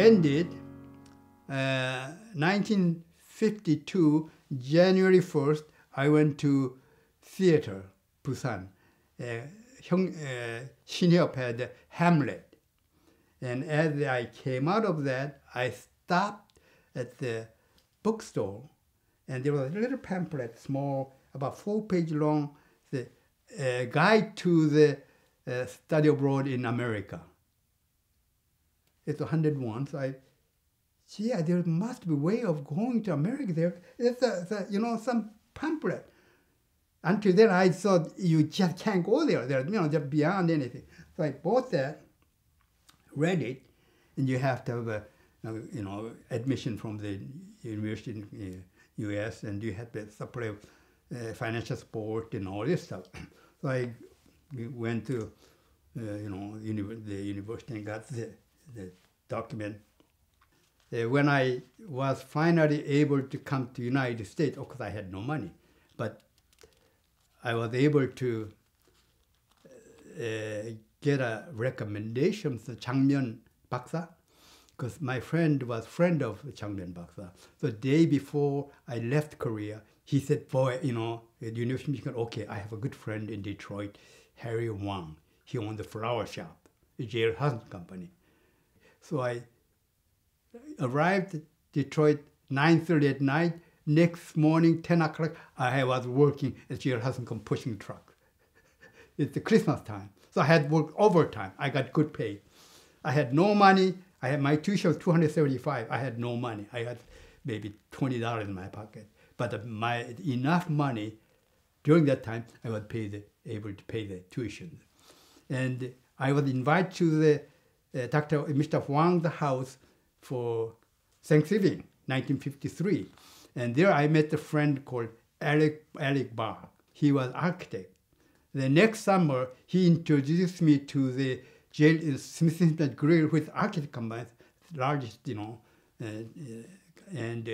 ended 1952, January 1st, I went to theater, Busan. Shinhyop had Hamlet. And as I came out of that, I stopped at the bookstore, and there was a little pamphlet, small, about 4-page long, the guide to the study abroad in America. It's 101, so there must be a way of going to America there. It's some pamphlet. Until then, I thought you just can't go there. They're beyond anything. So I bought that, read it, and you have to have a, admission from the university in the U.S., and you have to supply financial support and all this stuff. So I went to, the university and got the document. When I was finally able to come to the United States, of course I had no money, but I was able to get a recommendation from Chung Yun Baksa, because my friend was friend of Chung Yun Baksa. So the day before I left Korea, he said, boy, at University of Michigan, okay, I have a good friend in Detroit, Harry Wang. He owned the flower shop, the J.L. Hudson Company. So I arrived at Detroit 9:30 at night. Next morning, 10 o'clock, I was working at J.L. Hudson Company pushing truck. It's the Christmas time. So I had worked overtime. I got good pay. I had no money. I had my tuition was $275. I had no money. I had maybe $20 in my pocket. But enough money during that time, I was able to pay the tuition. And I was invited to the Mr. Wang's house for Thanksgiving, 1953. And there I met a friend called Alec Barr. He was architect. The next summer, he introduced me to the Smithsonian Grill with architect combines, largest, and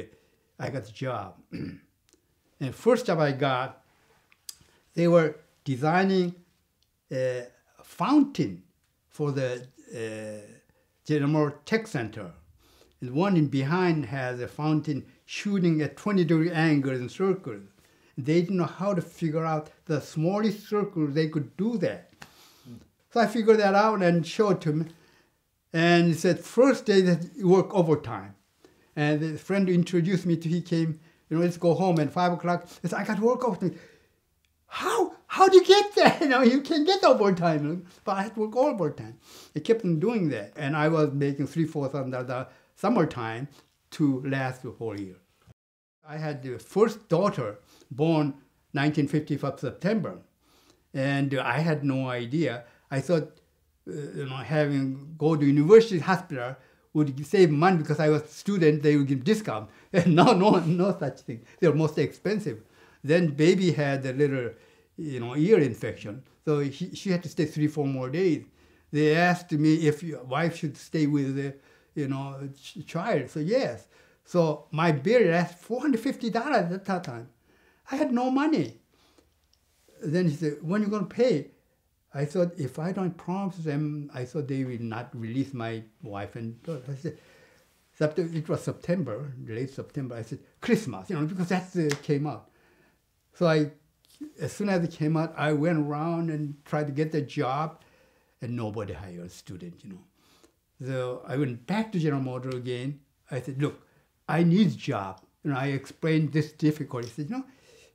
I got the job. And first job I got, they were designing a fountain for the General Tech Center. The one in behind has a fountain shooting at 20-degree angles and circles. They didn't know how to figure out the smallest circle they could do that. So I figured that out and showed to him. And he said, first day that you work overtime. And the friend who introduced me to, he came, let's go home at 5 o'clock. He said, I got to work overtime. How do you get that? You can't get overtime. But I had to work overtime. I kept on doing that. And I was making $3,000-$4,000 summertime to last the whole year. I had the first daughter born 1955 September. And I had no idea. I thought, go to university hospital would save money because I was a student, they would give discount. And no such thing. They were most expensive. Then baby had a little, ear infection. So she had to stay 3-4 more days. They asked me if your wife should stay with the, child. So yes. So my bill asked $450 at that time. I had no money. Then he said, when are you going to pay? I thought, if I don't promise them, I thought they will not release my wife and daughter. I said, it was September, late September. I said, Christmas, because that came out. So as soon as it came out, I went around and tried to get the job, and nobody hired a student, So I went back to General Motors again. I said, look, I need a job. I explained this difficulty. He said,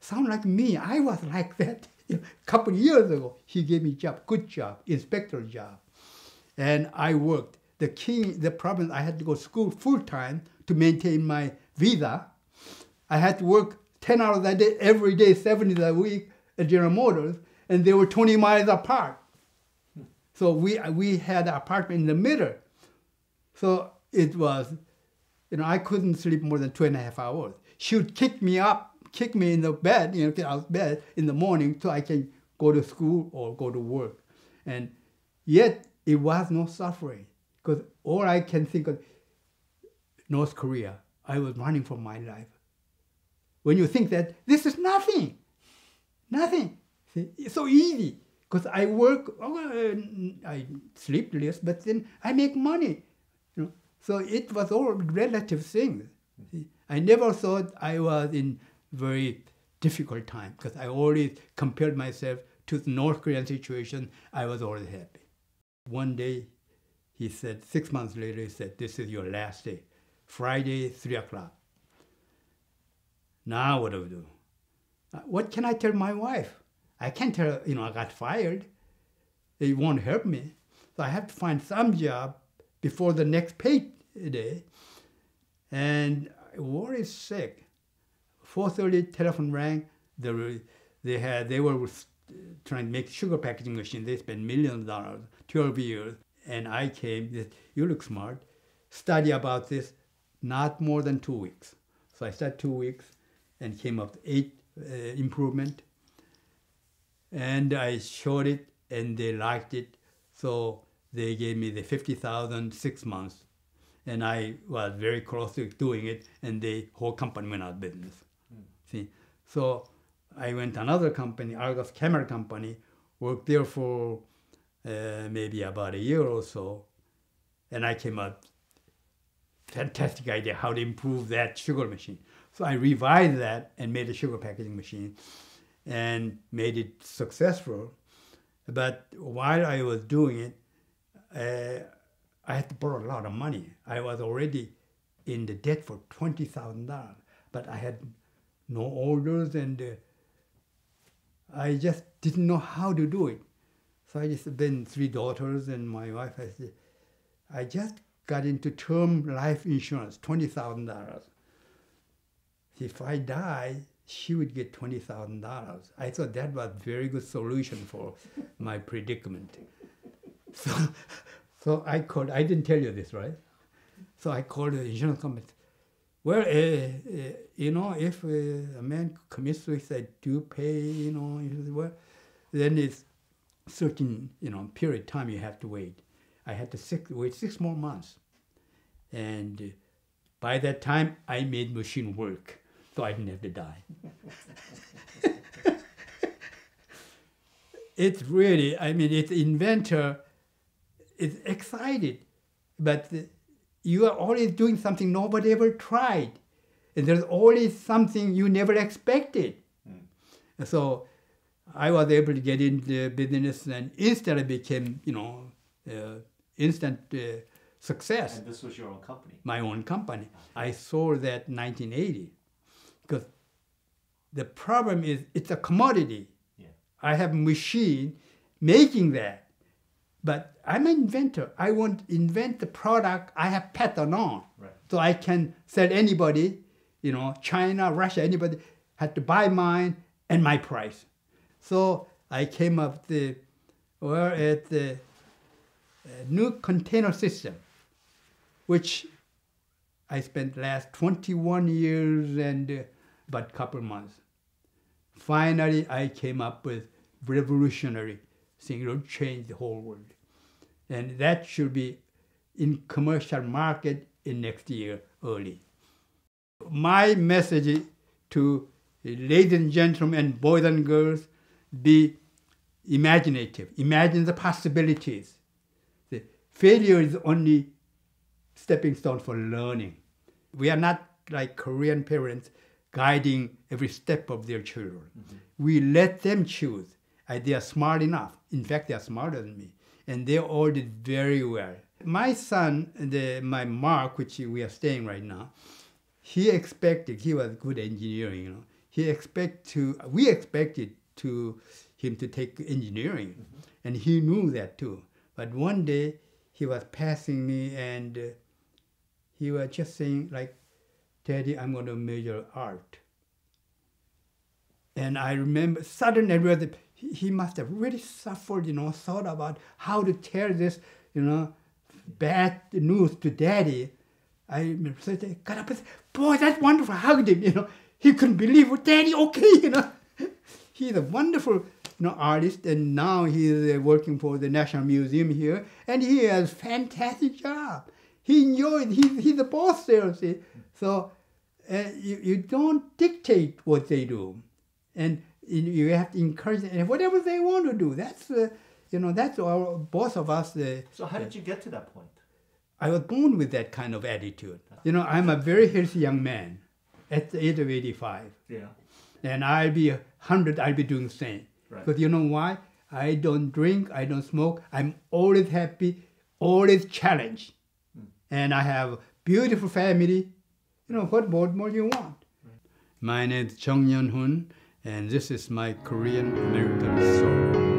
sound like me. I was like that a couple of years ago. He gave me a job, good job, inspector job. And I worked. The problem, I had to go to school full-time to maintain my visa. I had to work 10 hours a day, every day, 7 days a week at General Motors, and they were 20 miles apart. So we had an apartment in the middle. So it was, I couldn't sleep more than 2.5 hours. She would kick me in the bed, get out of bed in the morning so I can go to school or go to work. And yet it was no suffering, because all I can think of, North Korea, I was running for my life. When you think that this is nothing. See, it's so easy, because I work, I sleep less, but then I make money. So it was all relative things. I never thought I was in very difficult time because I always compared myself to the North Korean situation. I was always happy. One day, he said, 6 months later, he said, this is your last day. Friday, 3 o'clock. Now what do we do? What can I tell my wife? I can't tell her, I got fired. It won't help me. So I have to find some job before the next payday. And I was sick. 4:30, telephone rang. They were trying to make sugar packaging machine. They spent millions of dollars, 12 years. And I came, said, you look smart. Study about this, not more than 2 weeks. So I started 2 weeks and came up with 8 improvement. And I showed it and they liked it. So they gave me the $50,000, 6 months. And I was very close to doing it, and the whole company went out of business. See, so I went to another company, Argos Camera Company, worked there for maybe about a year or so, and I came up, fantastic idea how to improve that sugar machine. So I revised that and made a sugar packaging machine and made it successful. But while I was doing it, I had to borrow a lot of money. I was already in the debt for $20,000, but I had no orders, and I just didn't know how to do it. So I just been 3 daughters and my wife. I just got into term life insurance, $20,000. If I die, she would get $20,000. I thought that was a very good solution for my predicament. So I called, I didn't tell you this, right? So I called the insurance company. Well, if a man commits suicide, do you pay, well, then it's certain, period of time you have to wait. I had to wait 6 more months. And by that time, I made machine work, so I didn't have to die. It's really, it's inventor is excited, but you are always doing something nobody ever tried. And there's always something you never expected. So I was able to get into business and instantly became, instant success. And this was your own company? My own company. I sold that in 1980 because the problem is it's a commodity. Yeah. I have a machine making that. But I'm an inventor. I want to invent the product I have patent on. Right. So I can sell anybody, China, Russia, anybody had to buy mine and my price. So I came up with the new container system, which I spent last 21 years and about a couple months. Finally, I came up with revolutionary thing. It'll change the whole world. And that should be in commercial market in next year early. My message to ladies and gentlemen, boys and girls, be imaginative. Imagine the possibilities. The failure is only stepping stone for learning. We are not like Korean parents guiding every step of their children. Mm-hmm. We let them choose. They are smart enough. In fact, they are smarter than me. And they all did very well. My son, my Mark, which we are staying right now, he was good engineering, we expected him to take engineering. Mm-hmm. And he knew that too. But one day he was passing me and he was just saying like, Daddy, I'm going to major art. And I remember suddenly I realized he must have really suffered, thought about how to tell this, bad news to Daddy. I got up and said, boy, that's wonderful. I hugged him, He couldn't believe it. Daddy, okay, He's a wonderful, artist, and now he's working for the National Museum here, and he has a fantastic job. He enjoyed, he's the boss there, see. So you don't dictate what they do. And you have to encourage them, and whatever they want to do. That's, that's our, both of us. So how did you get to that point? I was born with that kind of attitude. You know, I'm a very healthy young man at the age of 85. Yeah. And I'll be 100, I'll be doing the same. Right. Because you know why? I don't drink, I don't smoke. I'm always happy, always challenged. And I have a beautiful family. You know, what more do you want? Right. My name is Chung Yun Hoon, and this is my Korean American story.